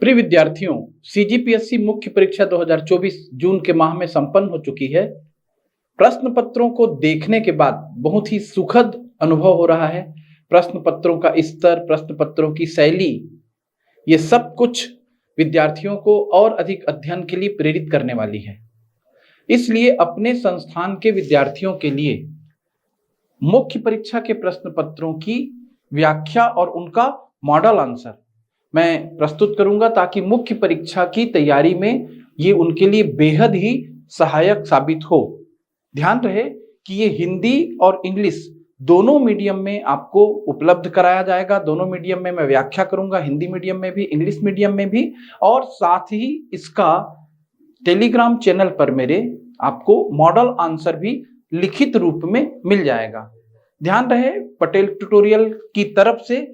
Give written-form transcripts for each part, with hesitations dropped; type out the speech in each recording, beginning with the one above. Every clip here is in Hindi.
प्रिय विद्यार्थियों, सीजीपीएससी मुख्य परीक्षा 2024 जून के माह में संपन्न हो चुकी है। प्रश्न पत्रों को देखने के बाद बहुत ही सुखद अनुभव हो रहा है। प्रश्न पत्रों का स्तर, प्रश्न पत्रों की शैली, ये सब कुछ विद्यार्थियों को और अधिक अध्ययन के लिए प्रेरित करने वाली है। इसलिए अपने संस्थान के विद्यार्थियों के लिए मुख्य परीक्षा के प्रश्न पत्रों की व्याख्या और उनका मॉडल आंसर मैं प्रस्तुत करूंगा, ताकि मुख्य परीक्षा की तैयारी में ये उनके लिए बेहद ही सहायक साबित हो। ध्यान रहे कि ये हिंदी और इंग्लिश दोनों मीडियम में आपको उपलब्ध कराया जाएगा। दोनों मीडियम में मैं व्याख्या करूंगा, हिंदी मीडियम में भी, इंग्लिश मीडियम में भी, और साथ ही इसका टेलीग्राम चैनल पर मेरे आपको मॉडल आंसर भी लिखित रूप में मिल जाएगा। ध्यान रहे, पटेल ट्यूटोरियल की तरफ से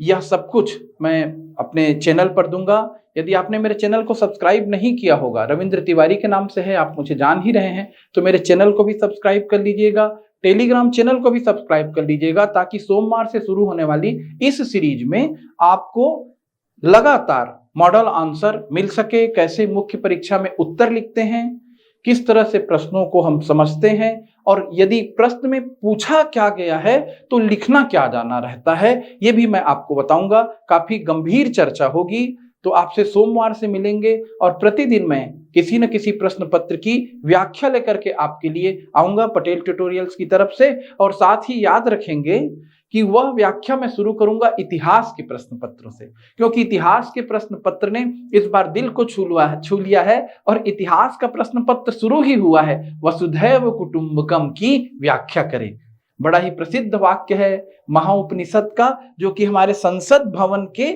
यह सब कुछ मैं अपने चैनल पर दूंगा। यदि आपने मेरे चैनल को सब्सक्राइब नहीं किया होगा, रविंद्र तिवारी के नाम से है, आप मुझे जान ही रहे हैं, तो मेरे चैनल को भी सब्सक्राइब कर लीजिएगा, टेलीग्राम चैनल को भी सब्सक्राइब कर लीजिएगा, ताकि सोमवार से शुरू होने वाली इस सीरीज में आपको लगातार मॉडल आंसर मिल सके। कैसे मुख्य परीक्षा में उत्तर लिखते हैं, किस तरह से प्रश्नों को हम समझते हैं, और यदि प्रश्न में पूछा क्या गया है तो लिखना क्या जाना रहता है, ये भी मैं आपको बताऊंगा। काफी गंभीर चर्चा होगी। तो आपसे सोमवार से मिलेंगे और प्रतिदिन मैं किसी न किसी प्रश्न पत्र की व्याख्या लेकर के आपके लिए आऊंगा पटेल ट्यूटोरियल्स की तरफ से। और साथ ही याद रखेंगे कि वह व्याख्या मैं शुरू करूंगा इतिहास के प्रश्न पत्रों से, क्योंकि इतिहास के प्रश्न पत्र ने इस बार दिल को छू लिया है। और इतिहास का प्रश्न पत्र शुरू ही हुआ है, वसुधैव कुटुंबकम की व्याख्या करें। बड़ा ही प्रसिद्ध वाक्य है महाउपनिषद का, जो कि हमारे संसद भवन के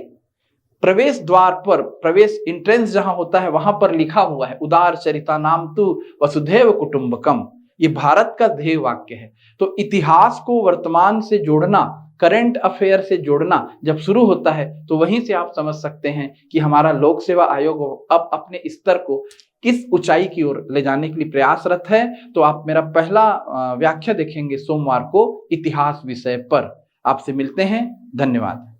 प्रवेश द्वार पर, प्रवेश एंट्रेंस जहां होता है वहां पर लिखा हुआ है, उदार चरिता नाम तु वसुधैव कुटुंबकम। ये भारत का ध्येय वाक्य है। तो इतिहास को वर्तमान से जोड़ना, करंट अफेयर से जोड़ना जब शुरू होता है, तो वहीं से आप समझ सकते हैं कि हमारा लोक सेवा आयोग अब अपने स्तर को किस ऊंचाई की ओर ले जाने के लिए प्रयासरत है। तो आप मेरा पहला व्याख्या देखेंगे सोमवार को इतिहास विषय पर। आपसे मिलते हैं, धन्यवाद।